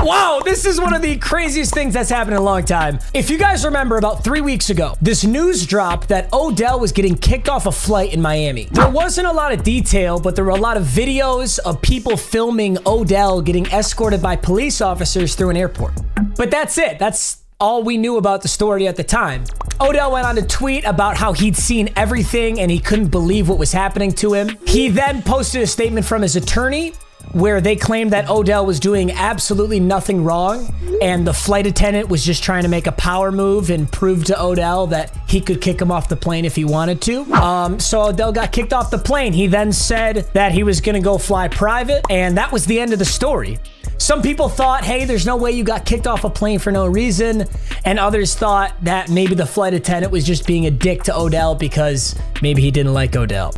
Wow, this is one of the craziest things that's happened in a long time. If you guys remember, about 3 weeks ago, this news dropped that Odell was getting kicked off a flight in Miami. There wasn't a lot of detail, but there were a lot of videos of people filming Odell getting escorted by police officers through an airport. But that's it. That's all we knew about the story at the time. Odell went on to tweet about how he'd seen everything and he couldn't believe what was happening to him. He then posted a statement from his attorney where they claimed that Odell was doing absolutely nothing wrong and the flight attendant was just trying to make a power move and prove to Odell that he could kick him off the plane if he wanted to. So Odell got kicked off the plane. He then said that he was gonna go fly private, and that was the end of the story. Some people thought, hey, there's no way you got kicked off a plane for no reason. And others thought that maybe the flight attendant was just being a dick to Odell because maybe he didn't like Odell.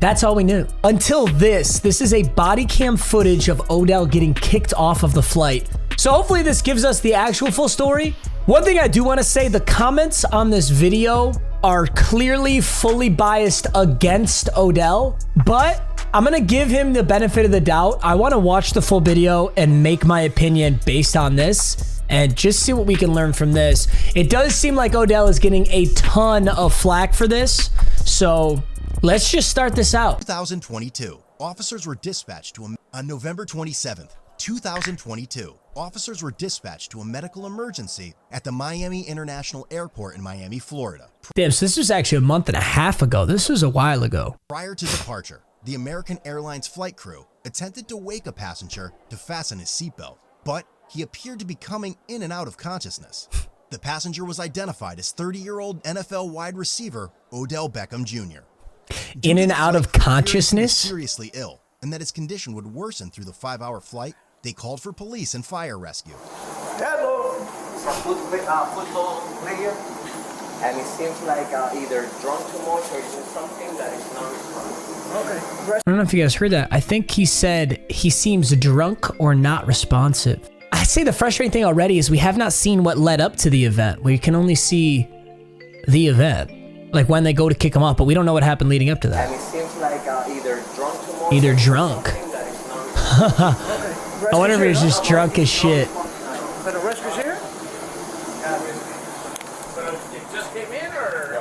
That's all we knew. Until this is a body cam footage of Odell getting kicked off of the flight. So hopefully this gives us the actual full story. One thing I do want to say, the comments on this video are clearly fully biased against Odell, but I'm gonna give him the benefit of the doubt. I want to watch the full video and make my opinion based on this and just see what we can learn from this. It does seem like Odell is getting a ton of flack for this, so let's just start this out. 2022, officers were dispatched to on November 27th, 2022. Officers were dispatched to a medical emergency at the Miami International Airport in Miami, Florida. Damn, so this was actually a month and a half ago. This was a while ago. Prior to departure, the American Airlines flight crew attempted to wake a passenger to fasten his seatbelt, but he appeared to be coming in and out of consciousness. The passenger was identified as 30-year-old NFL wide receiver Odell Beckham Jr. In and out of consciousness? Seriously ill, and that his condition would worsen through the 5-hour flight. They called for police and fire rescue. Hello. It's a football player, and it seems like either drunk too much or doing something that is not responsive. Okay. I don't know if you guys heard that. I think he said he seems drunk or not responsive. I'd say the frustrating thing already is we have not seen what led up to the event. We can only see the event, like when they go to kick him off, but we don't know what happened leading up to that. And it seems like either drunk too much. Either drunk. I wonder if he's just drunk as shit. For the rescue's here? Just came in, or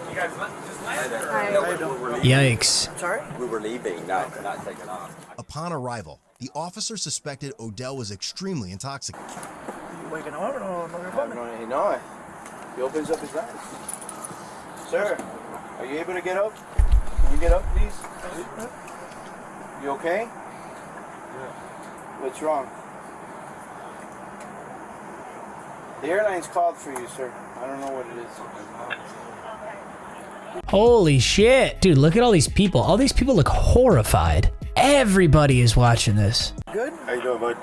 you guys just landed? Yikes. Sorry? We were leaving, not taking off. Upon arrival, the officer suspected Odell was extremely intoxicated. You waking up or no? No, he opens up his eyes. Sir, are you able to get up? Can you get up, please? You okay? What's wrong? The airline's called for you, sir. I don't know what it is. Holy shit. Dude, look at all these people. All these people look horrified. Everybody is watching this. Good? How you doing, bud?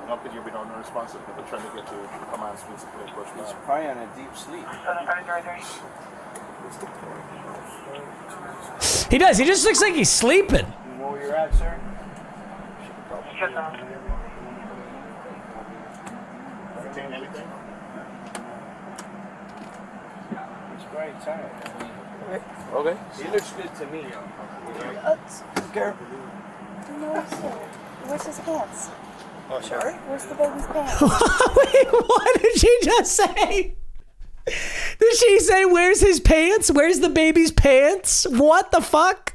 Nothing, you've been unresponsive, but they're trying to get to command suite to push He's probably on a deep sleep. He does. He just looks like he's sleeping. You know where you're at, sir? Contain anything? He's very tired. Okay. He looks good to me. Okay. No, sir. Where's his pants? Oh, sorry? Where's the baby's pants? Wait, what did she just say? Did she say, where's his pants? Where's the baby's pants? What the fuck?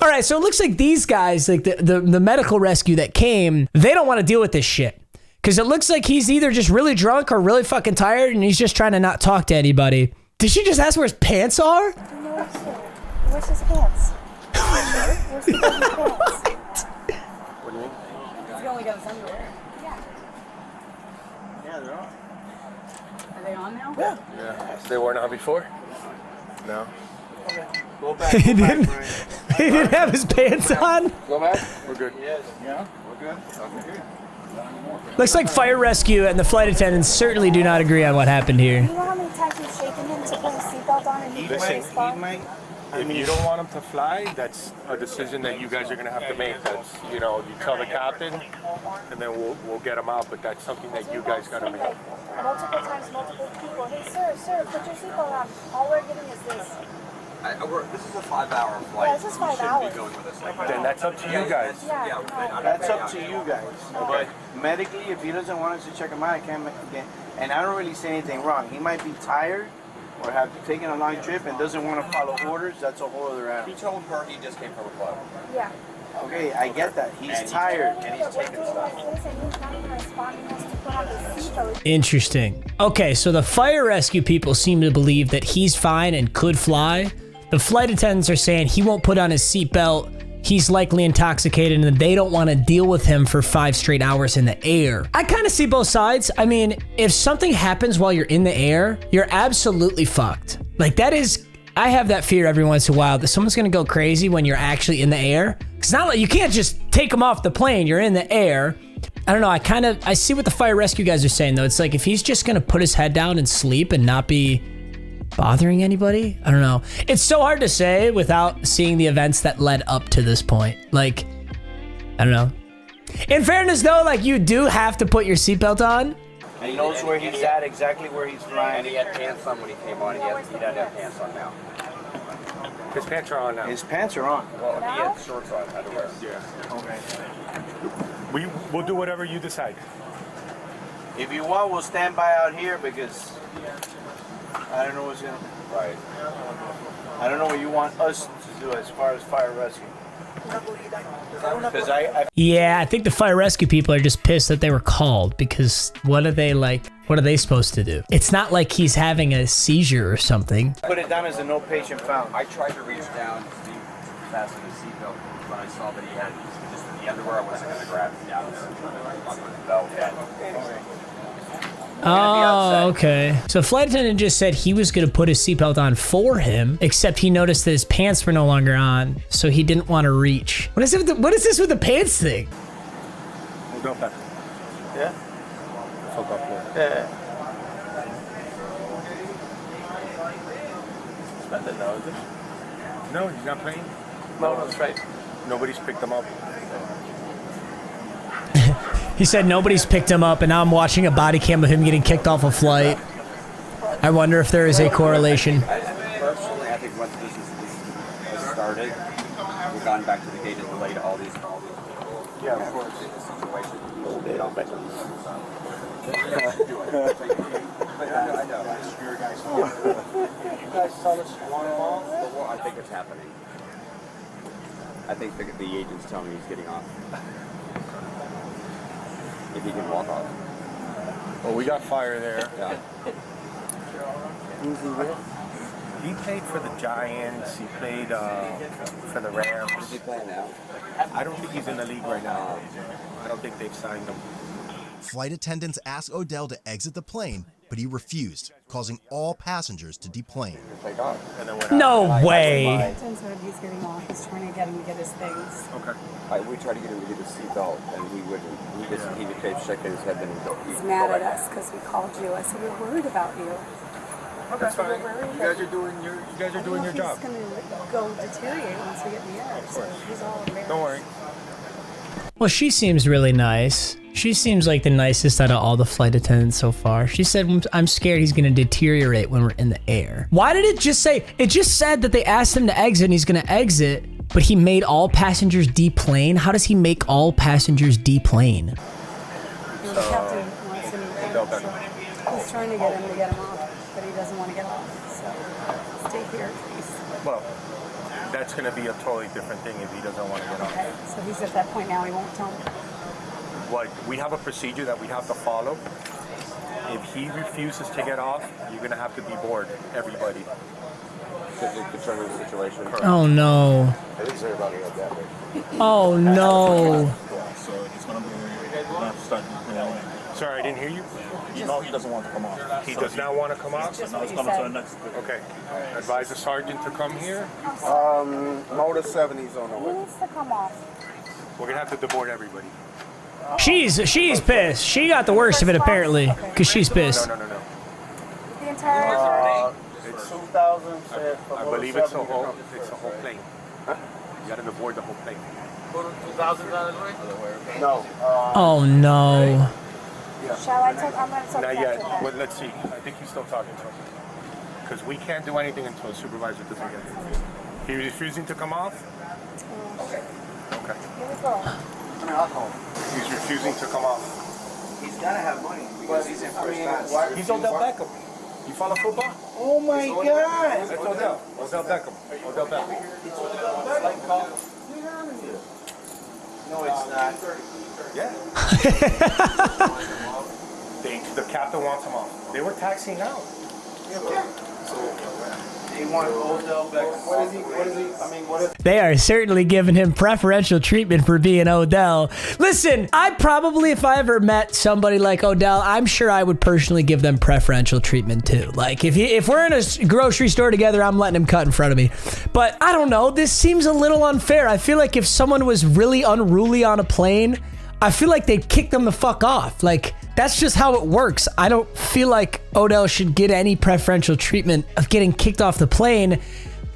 All right, so it looks like these guys, like the medical rescue that came, they don't want to deal with this shit. Because it looks like he's either just really drunk or really fucking tired and he's just trying to not talk to anybody. Did she just ask where his pants are? No, sir. Where's his pants? Where's the baby's pants? What do you mean? He's only got his underwear. Yeah. Yeah, they're on. Are they on now? Yeah. So they weren't on before? No. Okay. Go back. He Go back, didn't, Brian. he didn't have his pants on? Go back? We're good. Yes. Yeah? We're good? Okay. Looks like fire rescue and the flight attendants certainly do not agree on what happened here. You know how many times we've shaken him to put his seatbelt on and he Listen, might. If you don't want him to fly, that's a decision that you guys are gonna have to make. That's, you know, you tell the captain, and then we'll get him out. But that's something that you guys gotta make. Multiple times, multiple people. Hey, sir, put your seatbelt on. All we're getting is this. This is a 5-hour flight. Yeah, this is 5 You shouldn't hours. be going with us like that. Then that's up to you guys. Yeah, no. That's up to you guys. But medically, if he doesn't want us to check him out, I can't make again. And I don't really say anything wrong. He might be tired or have taken a long trip and doesn't want to follow orders. That's a whole other animal. He told her he just came from a club. Yeah. Okay, I get that. He's And tired. And he's taking stuff. He's not even responding to us to put on his seatbelt. Interesting. Okay, so the fire rescue people seem to believe that he's fine and could fly. The flight attendants are saying he won't put on his seatbelt. He's likely intoxicated and they don't want to deal with him for 5 straight hours in the air. I kind of see both sides. I mean, if something happens while you're in the air, you're absolutely fucked. Like that is, I have that fear every once in a while that someone's going to go crazy when you're actually in the air. It's not like you can't just take them off the plane. You're in the air. I don't know. I see what the fire rescue guys are saying though. It's like if he's just going to put his head down and sleep and not be bothering anybody? I don't know. It's so hard to say without seeing the events that led up to this point. Like, I don't know. In fairness though, like you do have to put your seatbelt on. And he knows where he's at, exactly where he's flying. And he had pants on when he came on. He doesn't have pants on now. His pants are on now. His pants are on. Well, he had shorts on. Underwear. Yeah. Okay. We'll do whatever you decide. If you want, we'll stand by out here because I don't know what's gonna. Right. I don't know what you want us to do as far as fire rescue. Because Yeah, I think the fire rescue people are just pissed that they were called because what are they supposed to do? It's not like he's having a seizure or something. put it down as a no patient found. I tried to reach down to see fasten his seatbelt when I saw that he had just the underwear. I wasn't going to grab it down. On the belt. Oh, okay. So flight attendant just said he was going to put his seatbelt on for him, except he noticed that his pants were no longer on, so he didn't want to reach. What is this with the pants thing? Odell Beckham. Yeah? Football player. Yeah. No, he's not playing. No, that's right. Nobody's picked him up. He said nobody's picked him up, and now I'm watching a body cam of him getting kicked off a flight. I wonder if there is a correlation. Personally, I think once this has started, we've gone back to the gate and delayed all these. Yeah, of course. The situation. Odell Beckham. I know. You guys tell us you want them all? Well, I think it's happening. I think the agent's telling me he's getting off. If he can walk off. Well, we got fire there. Yeah. Who's he with? He played for the Giants. He played for the Rams. Is he playing now? I don't think he's in the league right now. I don't think they've signed him. Flight attendants asked Odell to exit the plane, but he refused, causing all passengers to deplane. Take off. And then what No way. Tim said he's getting off. He's trying to get him to get his things. Okay. We tried to get him to get his seatbelt, and he wouldn't. He would keep shaking his head, then he'd go. He's mad at us because we called you. I said, we're worried about you. That's fine. You guys are doing your job. He's going to go deteriorate once we get in the air. So he's all embarrassed. Don't worry. Well, she seems really nice. She seems like the nicest out of all the flight attendants so far. She said, I'm scared he's going to deteriorate when we're in the air. Why did it just say, it just said that they asked him to exit and he's going to exit, but he made all passengers deplane? How does he make all passengers deplane? The captain wants him to he's trying to get him off, but he doesn't want to get off. So stay here, please. Well, that's going to be a totally different thing if he doesn't want to get Okay, off. so he's at that point now. He won't tell me. Like, we have a procedure that we have to follow. If he refuses to get off, you're going to have to deboard everybody. Concerning the situation. Oh no. I think everybody got that way. Oh no. So he's going to start. Sorry, I didn't hear you. No, he doesn't want to come off. He does not want to come out? No, it's coming to the next. Okay. Advise the sergeant to come here. Motor 70's on the He way. needs to come off. We're going to have to deboard everybody. She's pissed. She got the worst of it apparently, because she's pissed. No. The entire It's 2,000. I believe it's the whole plane. You got to deboard the whole plane. 2,000 out of the way? No. Oh no. Shall I take? I'm going to take Not that yet. to them. Well, let's see. I think he's still talking to him. Because we can't do anything until a supervisor doesn't get here. He's refusing to come off? Okay. Okay. Here we go. He's refusing to come off. He's gotta have money because he's in first class. He's Odell Beckham. You follow football? Oh my God! That's Odell. Odell Beckham. Odell Beckham. No, it's not. Yeah. The captain wants him off. They were taxiing out. They want Odell Beckham. What is he? I mean, what is... They are certainly giving him preferential treatment for being Odell. Listen, I probably, if I ever met somebody like Odell, I'm sure I would personally give them preferential treatment too. Like if we're in a grocery store together, I'm letting him cut in front of me. But I don't know, this seems a little unfair. I feel like if someone was really unruly on a plane, I feel like they'd kick them the fuck off. Like, that's just how it works. I don't feel like Odell should get any preferential treatment of getting kicked off the plane.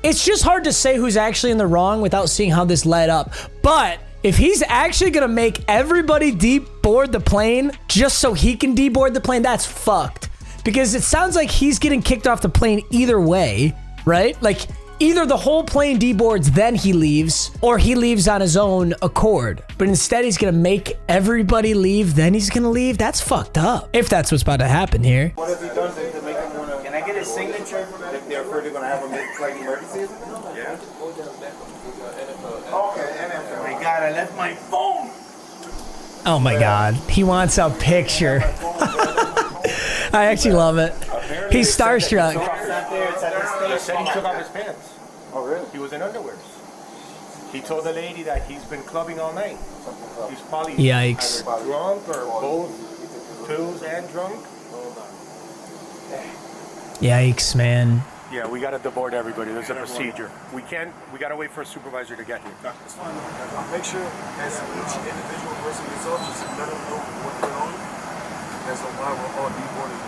It's just hard to say who's actually in the wrong without seeing how this led up. But if he's actually gonna make everybody deboard the plane just so he can deboard the plane, that's fucked. Because it sounds like he's getting kicked off the plane either way, right? Like, either the whole plane deboards, then he leaves, or he leaves on his own accord. But instead, he's gonna make everybody leave, then he's gonna leave? That's fucked up. If that's what's about to happen here. What have you done to make him wanna... Can I get his signature? If they're afraid they're gonna have a mid-flight emergency? Yeah. Okay, NFL. My God, I left my phone! Oh my God, he wants a picture. I actually love it. He's starstruck. They said he took off his pants. Oh, really? He was in underwears. He told the lady that he's been clubbing all night. He's probably Yikes. either drunk or both pills and drunk. Yikes, man. Yeah, we gotta deboard everybody. There's a procedure. We gotta wait for a supervisor to get here. That's fine. I'll make sure as each individual person gets off, just let them know what they're on. As to why we're all deboarded.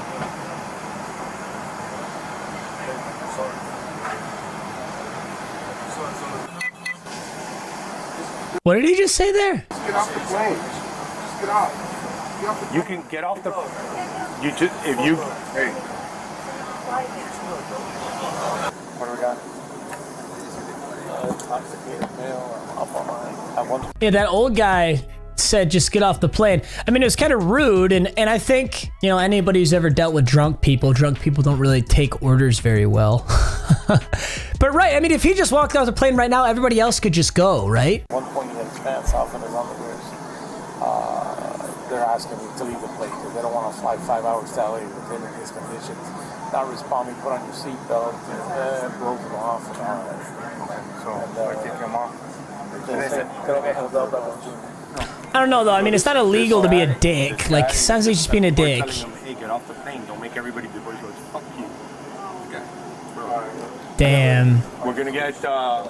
What did he just say there? Just get off the plane. Just get off. Get off the You can get off the. You just if you. Hey. What do we got? Intoxicated male up on my. Yeah, that old guy said just get off the plane. I mean, it was kind of rude, and I think, you know, anybody who's ever dealt with drunk people don't really take orders very well. But right, I mean, if he just walked off the plane right now, everybody else could just go, right? One point he had his pants off and his underwears. They're asking me to leave the plane because they don't want to fly 5 hours to LA with him in his conditions. Not responding, put on your seatbelt, and blows him off and all that. So I kick him off. I don't know though. I mean, it's not illegal to be a dick. Like, sounds like he's just being a dick. Hey, get off the plane. Don't make everybody do what goes. Fuck you. Damn. We're gonna get. Yeah,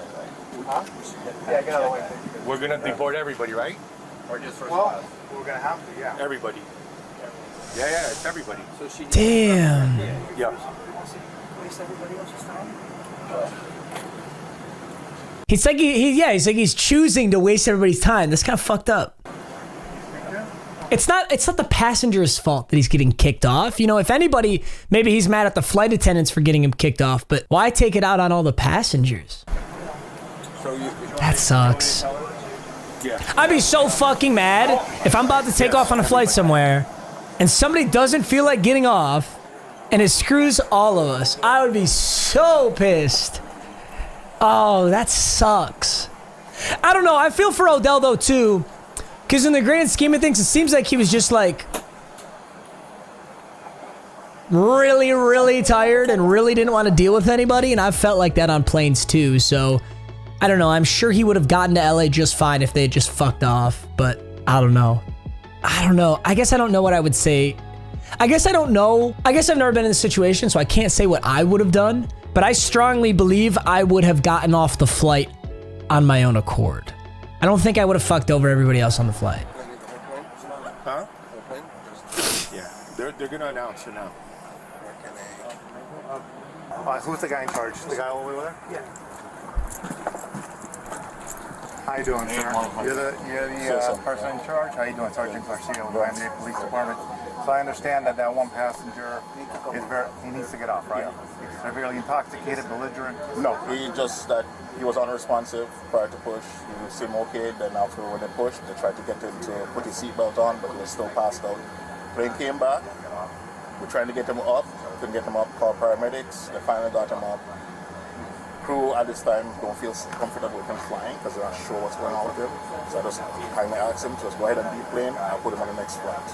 get out of the way. We're gonna deboard everybody, right? Or just first class? We're gonna have to, yeah. Everybody. Yeah, it's everybody. So she. Damn. Yeah. He's like he's choosing to waste everybody's time. That's kind of fucked up. It's not the passenger's fault that he's getting kicked off. You know, if anybody, maybe he's mad at the flight attendants for getting him kicked off, but why take it out on all the passengers? That sucks. Yeah. I'd be so fucking mad if I'm about to take off on a flight somewhere and somebody doesn't feel like getting off and it screws all of us. I would be so pissed. Oh, that sucks. I don't know. I feel for Odell though too, because in the grand scheme of things, it seems like he was just like really, really tired and really didn't want to deal with anybody. And I've felt like that on planes too. So I don't know. I'm sure he would have gotten to LA just fine if they had just fucked off. But I don't know. I guess I don't know what I would say. I guess I don't know. I guess I've never been in this situation, so I can't say what I would have done. But I strongly believe I would have gotten off the flight on my own accord. I don't think I would have fucked over everybody else on the flight. Huh? Yeah. They're gonna announce it now. Who's the guy in charge? The guy all the way over there? Yeah. How you doing, sir? You're the person in charge? How you doing, Sergeant Garcia with the Miami-Dade Police Department? So I understand that one passenger he needs to get off, right? He's severely intoxicated, belligerent. No, he was unresponsive prior to push. He seemed okay. Then after when they pushed, they tried to get him to put his seatbelt on, but he was still passed out. Plane came back. We're trying to get him up. Couldn't get him up. Called paramedics. They finally got him up. Crew at this time don't feel comfortable with him flying because they're not sure what's going on with him. So I just kindly asked him to just go ahead and deplane and I'll put him on the next flight.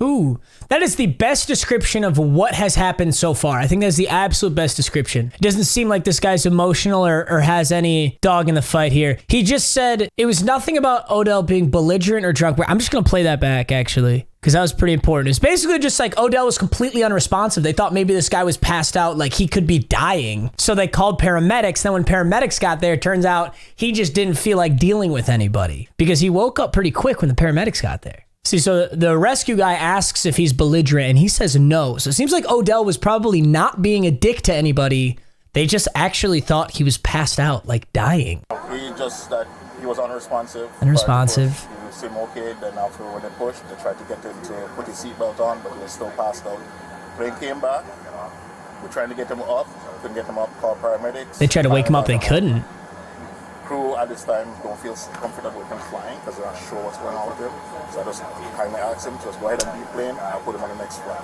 Ooh, that is the best description of what has happened so far. I think that's the absolute best description. It doesn't seem like this guy's emotional or has any dog in the fight here. He just said it was nothing about Odell being belligerent or drunk. I'm just going to play that back, actually, because that was pretty important. It's basically just like Odell was completely unresponsive. They thought maybe this guy was passed out, like he could be dying. So they called paramedics. Then when paramedics got there, it turns out he just didn't feel like dealing with anybody because he woke up pretty quick when the paramedics got there. See, so the rescue guy asks if he's belligerent and he says no. So it seems like Odell was probably not being a dick to anybody. They just actually thought he was passed out, like dying. He was unresponsive. Unresponsive. He seemed okay. Then after when they pushed, they tried to get him to put his seatbelt on, but he was still passed out. Plane came back. We're trying to get him up. Couldn't get him up. Called paramedics. They tried to wake him up. They couldn't. Crew at this time don't feel comfortable with him flying because they're not sure what's going on with him. So I just kindly asked him to just go ahead and deplane and I'll put him on the next flight,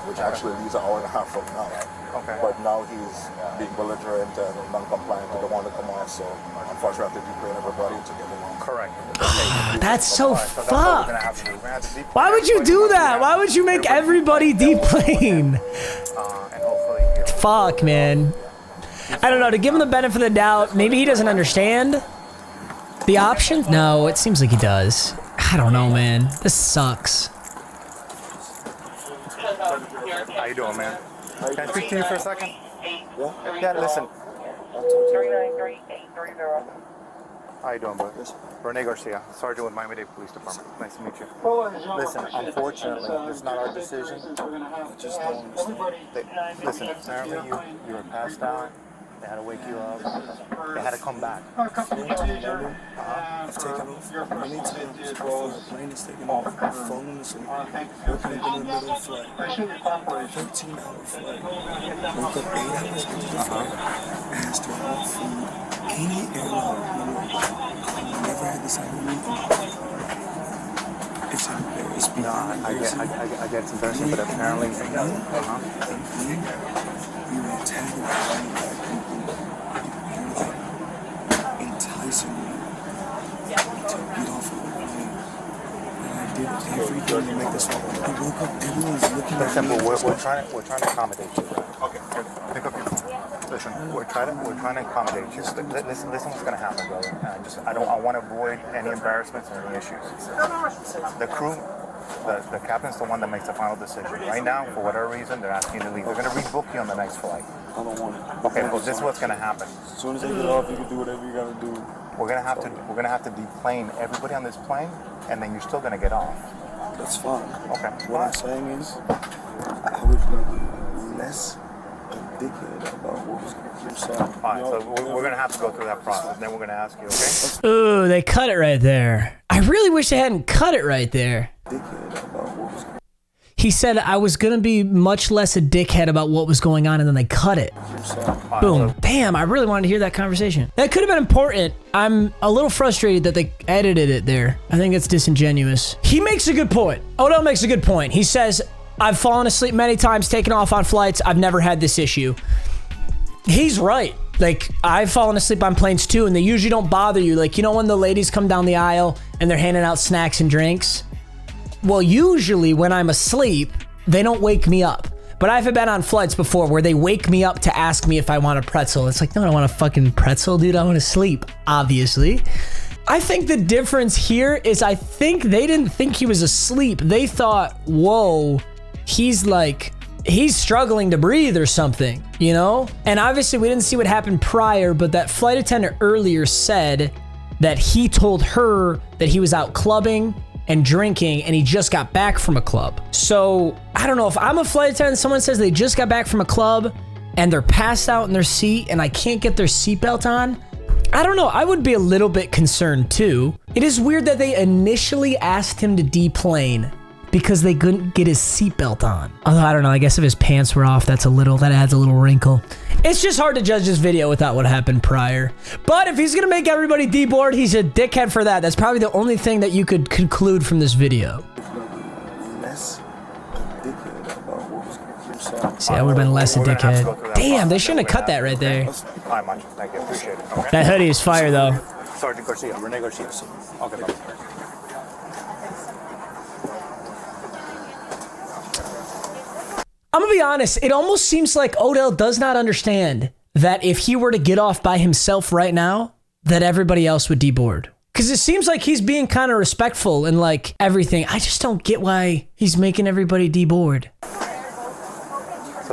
which actually leaves an hour and a half from now. Okay. But now he's being belligerent and non-compliant. They don't want to come off, so unfortunately I have to deplane everybody to get him on. Correct. That's so fucked. Why would you do that? Why would you make everybody deplane? Fuck, man. I don't know, to give him the benefit of the doubt, maybe he doesn't understand the option? No, it seems like he does. I don't know, man. This sucks. How you doing, man? Can I speak to you for a second? Yeah, listen. 393-830. How you doing, bud? Rene Garcia, Sergeant with Miami-Dade Police Department. Nice to meet you. Listen, unfortunately, it's not our decision. Just don't understand. Listen, apparently you were passed out. They had to wake you up. They had to come back. I've taken off many times before the plane is taken off. My phone is waking up in the middle of flight. 13-hour flight. Woke up 8 hours into the flight. Asked for all food. Any airline in the world. I've never had this happen to me. It's embarrassing. No, I get it's embarrassing, but apparently... You were antagonizing me. Enticing me to beat off of the plane. And I did everything to make this happen. I woke up, everyone's looking at me. We're trying to accommodate you. Okay, pick up your phone. Listen, we're trying to accommodate you. Listen what's gonna happen, brother. I want to avoid any embarrassments or any issues. The crew, the captain's the one that makes the final decision. Right now, for whatever reason, they're asking you to leave. They're gonna rebook you on the next flight. I don't want it. Okay, well, this is what's gonna happen. As soon as I get off, you can do whatever you gotta do. We're gonna have to deplane everybody on this plane, and then you're still gonna get off. That's fine. Okay. What I'm saying is, I would be less a dickhead about what was going on. All right, so we're gonna have to go through that process. Then we're gonna ask you, okay? Ooh, they cut it right there. I really wish they hadn't cut it right there. He said I was going to be much less a dickhead about what was going on, and then they cut it. Boom. Damn, I really wanted to hear that conversation. That could have been important. I'm a little frustrated that they edited it there. I think it's disingenuous. He makes a good point. Odell makes a good point. He says, I've fallen asleep many times, taken off on flights. I've never had this issue. He's right. Like, I've fallen asleep on planes too, and they usually don't bother you. Like, you know when the ladies come down the aisle and they're handing out snacks and drinks? Well, usually when I'm asleep, they don't wake me up. But I've been on flights before where they wake me up to ask me if I want a pretzel. It's like, no, I don't want a fucking pretzel, dude. I want to sleep, obviously. I think the difference here is I think they didn't think he was asleep. They thought, whoa, he's struggling to breathe or something, you know? And obviously we didn't see what happened prior, but that flight attendant earlier said that he told her that he was out clubbing and drinking, and he just got back from a club. So I don't know, if I'm a flight attendant, someone says they just got back from a club and they're passed out in their seat and I can't get their seatbelt on, I don't know. I would be a little bit concerned too. It is weird that they initially asked him to deplane because they couldn't get his seatbelt on. Although, I don't know. I guess if his pants were off, that adds a little wrinkle. It's just hard to judge this video without what happened prior. But if he's going to make everybody deboard, he's a dickhead for that. That's probably the only thing that you could conclude from this video. See, that would have been less a dickhead. Damn, they shouldn't have cut that right there. Hi, Macho. Thank you. Appreciate it. Okay. That hoodie is fire, though. Sergeant Garcia. Rene Garcia. Okay, bye. I'm gonna be honest, it almost seems like Odell does not understand that if he were to get off by himself right now, that everybody else would deboard. Because it seems like he's being kind of respectful and like everything. I just don't get why he's making everybody deboard.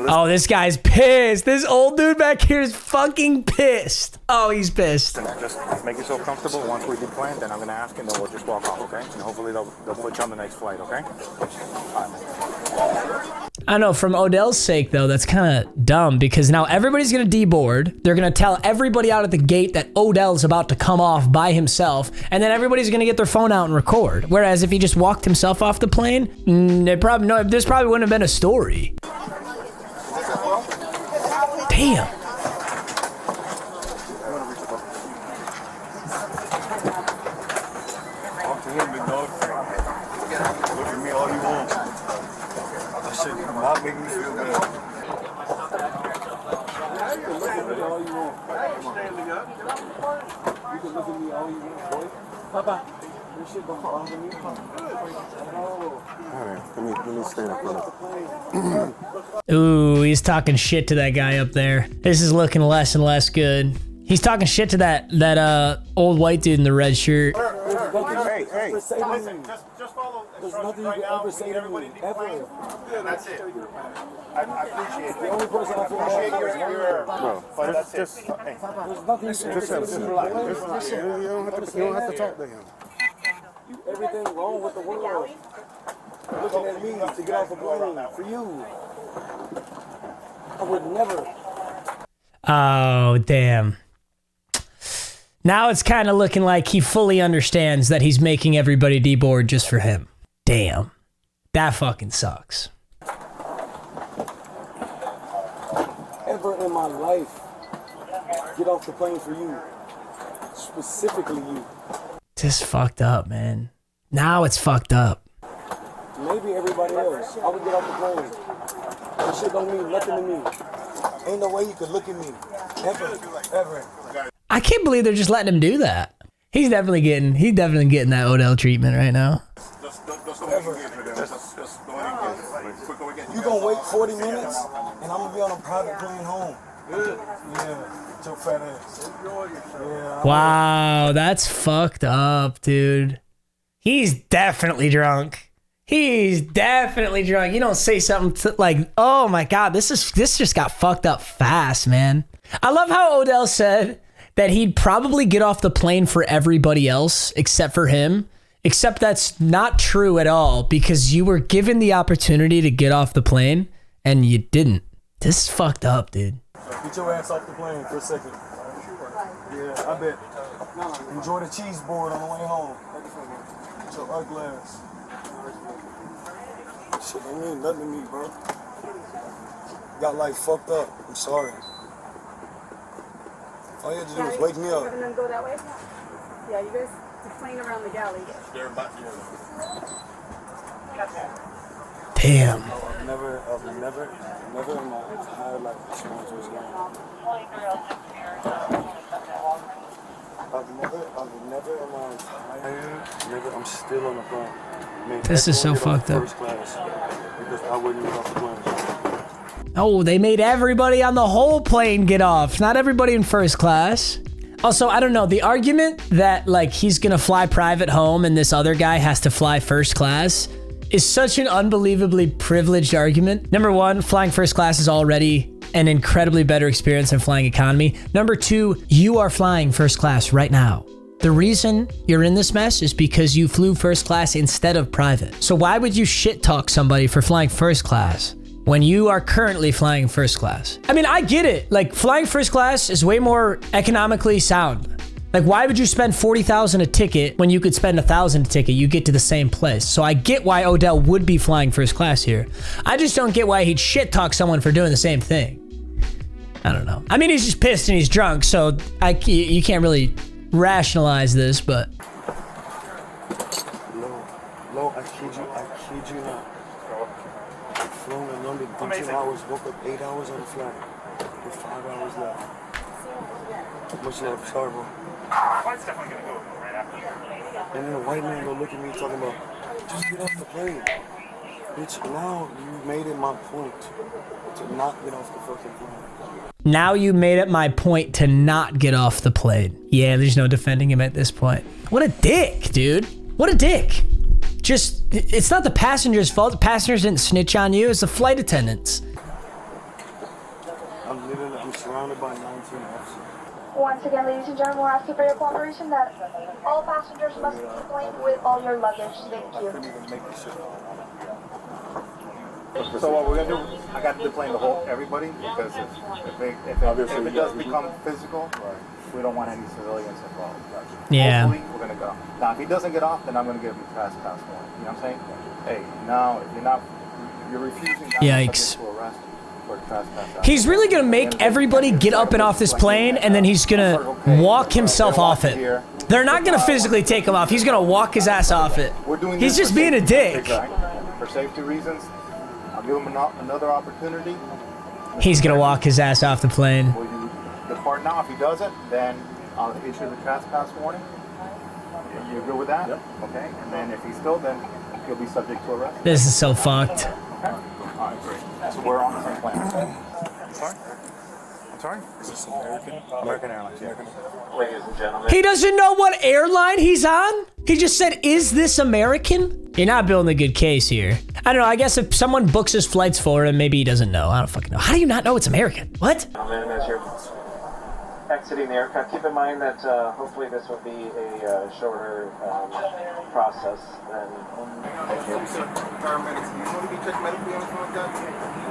Oh, this guy's pissed. This old dude back here is fucking pissed. Oh, he's pissed. Just make yourself comfortable. Once we deplane, then I'm going to ask and then we'll just walk off, okay? And hopefully they'll put you on the next flight, okay? All right. I know, from Odell's sake, though, that's kind of dumb because now everybody's going to deboard. They're going to tell everybody out at the gate that Odell's about to come off by himself, and then everybody's going to get their phone out and record. Whereas if he just walked himself off the plane, this probably wouldn't have been a story. Damn. Make me feel good. You can look at me all you want, boy. Papa, this shit don't fall under me. Alright, let me stand up. Ooh, he's talking shit to that guy up there. This is looking less and less good. He's talking shit to that old white dude in the red shirt. Hey, listen, just follow. There's nothing you can ever say to me, ever. Yeah, that's it. I appreciate it. The only person I feel appreciate bad for your bro. But that's it. There's nothing you can say. You don't have to talk to him. Everything wrong with the world. Looking at me to get off a plane for you. I would never. Oh, damn. Now it's kind of looking like he fully understands that he's making everybody deboard just for him. Damn. That fucking sucks. Ever in my life, get off the plane for you. Specifically you. Just fucked up, man. Now it's fucked up. Maybe everybody else. I would get off the plane. That shit don't mean nothing to me. Ain't no way you could look at me. Ever. I can't believe they're just letting him do that. He's definitely getting that Odell treatment right now. You gonna wait 40 minutes and I'm gonna be on a private plane home. Yeah, your fat ass. Yeah, wow, that's fucked up, dude. He's definitely drunk. He's definitely drunk. You don't say something like, oh my God, this just got fucked up fast, man. I love how Odell said that he'd probably get off the plane for everybody else except for him. Except that's not true at all because you were given the opportunity to get off the plane and you didn't. This is fucked up, dude. Get your ass off the plane for a second. Yeah, I bet. Enjoy the cheese board on the way home. Get your ugly ass. Shit don't mean nothing to me, bro. Got life fucked up. I'm sorry. All you had to do was wake me up. And then go that way? Yeah, you guys plane around the galley. They're back here. Damn. I've never in my entire life experienced what's going on. I'm still on the plane. This is so fucked up. Because I wouldn't get off the plane. Oh, they made everybody on the whole plane get off. Not everybody in first class. Also, I don't know, the argument that like he's gonna fly private home and this other guy has to fly first class is such an unbelievably privileged argument. Number one, flying first class is already an incredibly better experience than flying economy. Number two, you are flying first class right now. The reason you're in this mess is because you flew first class instead of private. So why would you shit talk somebody for flying first class when you are currently flying first class? I mean, I get it. Like, flying first class is way more economically sound. Like, why would you spend 40,000 a ticket when you could spend 1,000 a ticket? You get to the same place. So I get why Odell would be flying first class here. I just don't get why he'd shit talk someone for doing the same thing. I don't know. I mean, he's just pissed and he's drunk, so you can't really rationalize this, but. No, I kid you not. I've flown in London 13 hours, woke up 8 hours on the flight, with 5 hours left. Much love, sorry, bro. And then a white man go look at me talking about, just get off the plane. Bitch, now you made it my point to not get off the fucking plane. Now you made it my point to not get off the plane. Yeah, there's no defending him at this point. What a dick, dude. What a dick. Just, it's not the passenger's fault. The passengers didn't snitch on you. It's the flight attendants. I'm surrounded by 19 officers. Once again, ladies and gentlemen, we're asking for your cooperation that all passengers must be plane with all your luggage. Thank you. So what we're gonna do, I got to deplane the whole everybody because if it does become physical, we don't want any civilians involved. Yeah. Hopefully, we're gonna go. Now, if he doesn't get off, then I'm gonna give him a trespass warning. You know what I'm saying? Hey, now if you're refusing. Yikes. To arrest for trespass. He's really gonna make everybody get up and off this plane, and then he's gonna walk himself off it. They're not gonna physically take him off. He's gonna walk his ass off it. He's just being a dick. For safety reasons, I'll give him another opportunity. He's gonna walk his ass off the plane. Will you depart now? If he doesn't, then I'll issue the trespass warning. You good with that? Yep. Okay. And then if he's still, then he'll be subject to arrest. This is so fucked. Okay. All right, great. So we're on the same plan. Sorry? I'm sorry? Is this American? American Airlines, yeah. Ladies and gentlemen. He doesn't know what airline he's on? He just said, is this American? You're not building a good case here. I don't know, I guess if someone books his flights for him, maybe he doesn't know. I don't fucking know. How do you not know it's American? What? Gentlemen, as you're exiting the aircraft, keep in mind that hopefully this will be a shorter process than... Paramedics, you want to be checked medically or anything like that?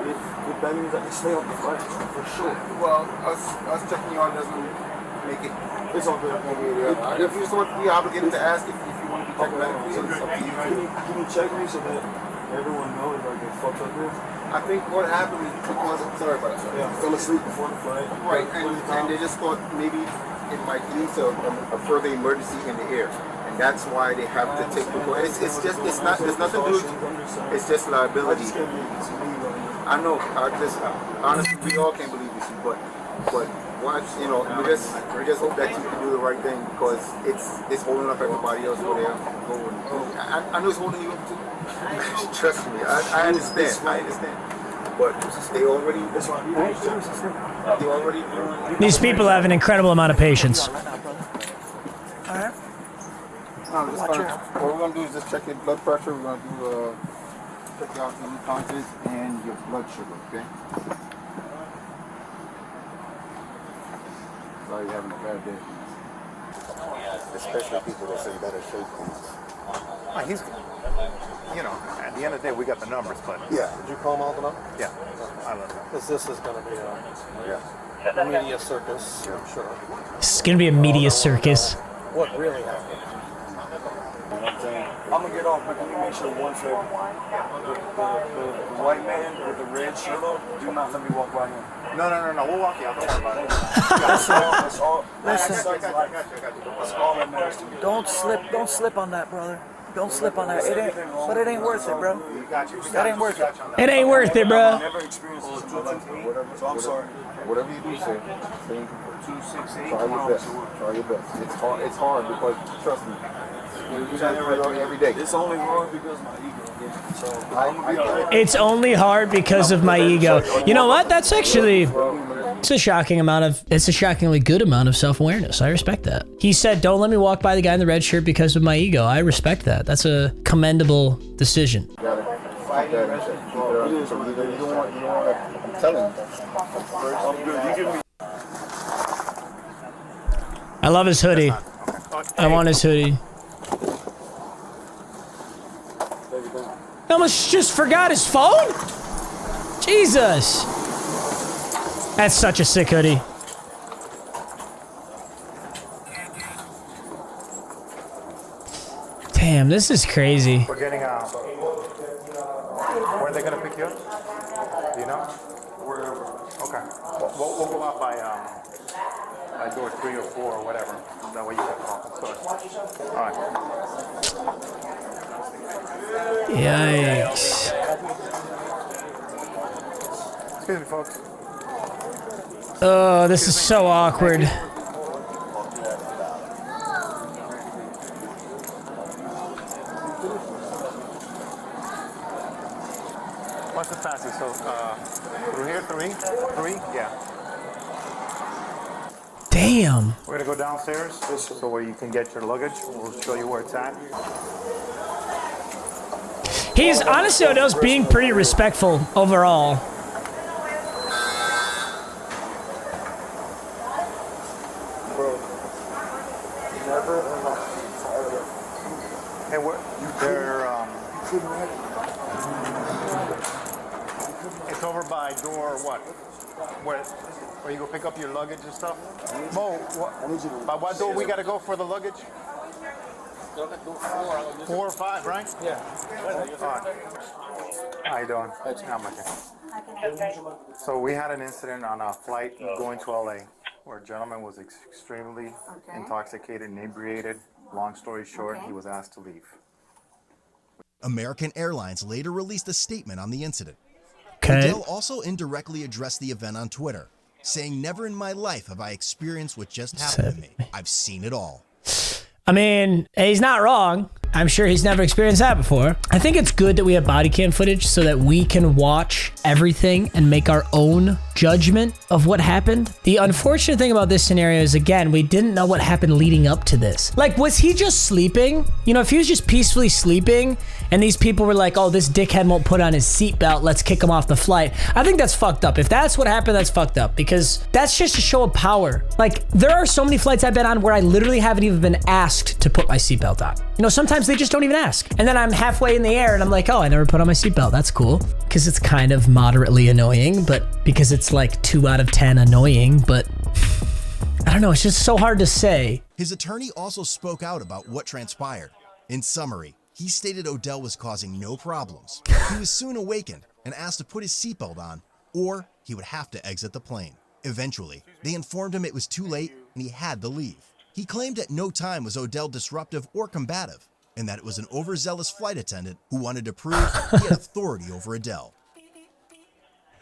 If that means I can stay on the flight, for sure. Well, us checking you on doesn't make it. It's all good. If you're supposed to be obligated to ask if you want to be checked medically, it's up to you. Can you check me so that everyone knows I get fucked up here? I think what happened is because, sorry about that, Yeah, I fell asleep before the flight. right, and they just thought maybe it might lead to a further emergency in the air. And that's why they have to take precautions. It's just, it's not, there's nothing to do, it's just liability. I know, honestly, we all can't believe this, but watch, you know, we just hope that you can do the right thing because it's holding up everybody else where they are going. I know it's holding you up too. Trust me, I understand. But they already. These people have an incredible amount of patience. Alright. What we're gonna do is just check your blood pressure. We're gonna do check your oxygen content and your blood sugar. Okay. Sorry, you're having a bad day. Especially people that say better shape things. He's, you know, at the end of the day, we got the numbers, but... Yeah. Did you call them all the numbers? Yeah. I don't know. Because this is going to be a media circus, I'm sure. This is gonna be a media circus. What really happened? You know what I'm saying? I'm going to get off, but can you make sure one favor? The white man with the red shirt, do not let me walk by him. No. We'll walk you out. Don't worry about it. That's all. Listen. That's all that matters to me. Don't slip on that, brother. Don't slip on that. It ain't worth it, bro. That ain't worth it. It ain't worth it, bro. Never experienced this before, so I'm sorry. Whatever you do, sir. Try your best. Try your best. It's hard because trust me. You try every day. It's only hard because my ego. So It's only hard because of my ego. You know what? That's actually... It's a shockingly good amount of self-awareness. I respect that. He said, don't let me walk by the guy in the red shirt because of my ego. I respect that. That's a commendable decision. I'm telling you. I love his hoodie. I want his hoodie. He almost just forgot his phone? Jesus. That's such a sick hoodie. Damn, this is crazy. We're getting where are they gonna pick you up? Do you know? Okay. We'll go out by door 3 or 4 or whatever. That way you can call. All right. Yikes. Excuse me, folks. Oh, this is so awkward. What's the fastest? So, through here, 3? 3? Yeah. Damn. We're gonna go downstairs so where you can get your luggage. We'll show you where it's at. He's honestly, Odell's being pretty respectful overall. Hey, they're it's over by door what? Where you go pick up your luggage and stuff? Mo, by what door we gotta go for the luggage? 4 or 5, right? Yeah. How you doing? I'm okay. So we had an incident on a flight going to LA where a gentleman was extremely intoxicated, inebriated. Long story short, he was asked to leave. American Airlines later released a statement on the incident. Okay. Odell also indirectly addressed the event on Twitter, saying, "Never in my life have I experienced what just happened to me. I've seen it all." I mean, he's not wrong. I'm sure he's never experienced that before. I think it's good that we have body cam footage so that we can watch everything and make our own judgment of what happened. The unfortunate thing about this scenario is, again, we didn't know what happened leading up to this. Like, was he just sleeping? You know, if he was just peacefully sleeping and these people were like, oh, this dickhead won't put on his seatbelt, let's kick him off the flight. I think that's fucked up. If that's what happened, that's fucked up because that's just a show of power. Like, there are so many flights I've been on where I literally haven't even been asked to put my seatbelt on. You know, sometimes they just don't even ask. And then I'm halfway in the air and I'm like, oh, I never put on my seatbelt. That's cool. Because it's kind of moderately annoying, but because it's like 2 out of 10 annoying, but I don't know. It's just so hard to say. His attorney also spoke out about what transpired. In summary, he stated Odell was causing no problems. He was soon awakened and asked to put his seatbelt on, or he would have to exit the plane. Eventually, they informed him it was too late and he had to leave. He claimed at no time was Odell disruptive or combative, and that it was an overzealous flight attendant who wanted to prove he had authority over Odell.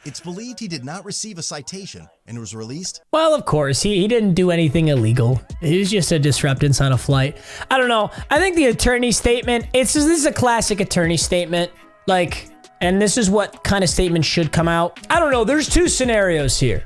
It's believed he did not receive a citation and was released. Well, of course, he didn't do anything illegal. He was just a disruptance on a flight. I don't know. I think the attorney statement, this is a classic attorney statement. Like, and this is what kind of statement should come out. I don't know. There's 2 scenarios here.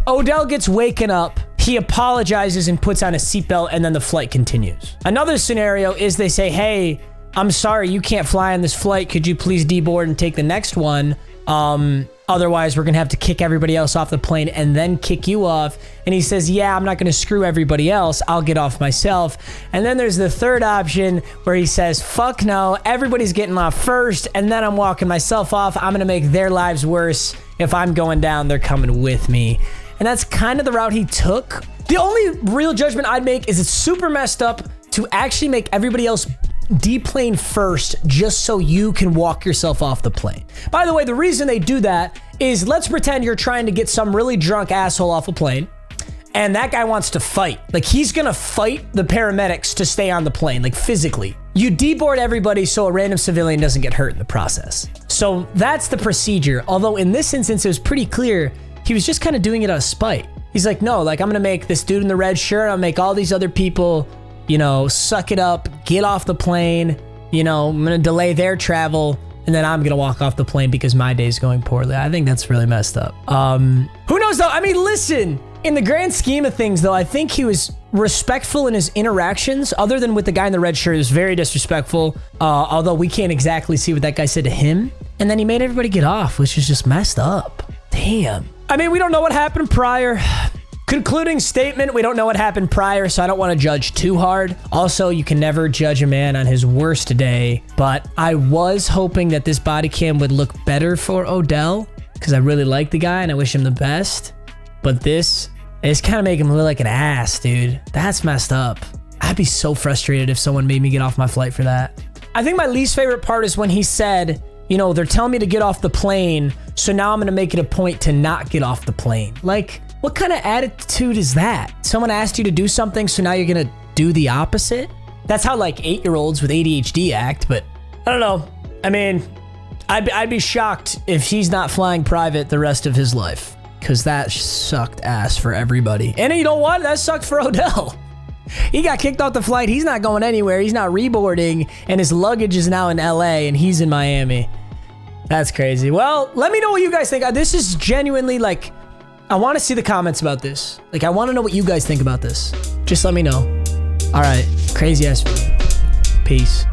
Odell gets waken up. He apologizes and puts on a seatbelt, and then the flight continues. Another scenario is they say, hey, I'm sorry, you can't fly on this flight. Could you please deboard and take the next one? Otherwise, we're going to have to kick everybody else off the plane and then kick you off. And he says, yeah, I'm not going to screw everybody else. I'll get off myself. And then there's the third option where he says, fuck no, everybody's getting off first, and then I'm walking myself off. I'm going to make their lives worse. If I'm going down, they're coming with me. And that's kind of the route he took. The only real judgment I'd make is it's super messed up to actually make everybody else deplane first just so you can walk yourself off the plane. By the way, the reason they do that is let's pretend you're trying to get some really drunk asshole off a plane and that guy wants to fight. Like, he's gonna fight the paramedics to stay on the plane, like physically. You deboard everybody so a random civilian doesn't get hurt in the process. So that's the procedure. Although in this instance, it was pretty clear he was just kind of doing it out of spite. He's like, no, like, I'm gonna make this dude in the red shirt, I'll make all these other people, you know, suck it up, get off the plane, you know, I'm gonna delay their travel, and then I'm gonna walk off the plane because my day's going poorly. I think that's really messed up. Who knows though? I mean, listen, in the grand scheme of things though, I think he was respectful in his interactions, other than with the guy in the red shirt. It was very disrespectful, although we can't exactly see what that guy said to him. And then he made everybody get off, which is just messed up. Damn. I mean, we don't know what happened prior. Concluding statement, we don't know what happened prior, so I don't want to judge too hard. Also, you can never judge a man on his worst day, but I was hoping that this body cam would look better for Odell because I really like the guy and I wish him the best. But this is kind of making him look like an ass, dude. That's messed up. I'd be so frustrated if someone made me get off my flight for that. I think my least favorite part is when he said, you know, they're telling me to get off the plane, so now I'm gonna make it a point to not get off the plane. Like, what kind of attitude is that? Someone asked you to do something, so now you're gonna do the opposite? That's how like 8-year-olds with ADHD act, but I don't know. I mean, I'd be shocked if he's not flying private the rest of his life, because that sucked ass for everybody. And you know what? That sucked for Odell. He got kicked off the flight. He's not going anywhere. He's not reboarding, and his luggage is now in LA, and he's in Miami. That's crazy. Well, let me know what you guys think. This is genuinely like, I want to see the comments about this. Like, I want to know what you guys think about this. Just let me know. All right, crazy ass video. Peace.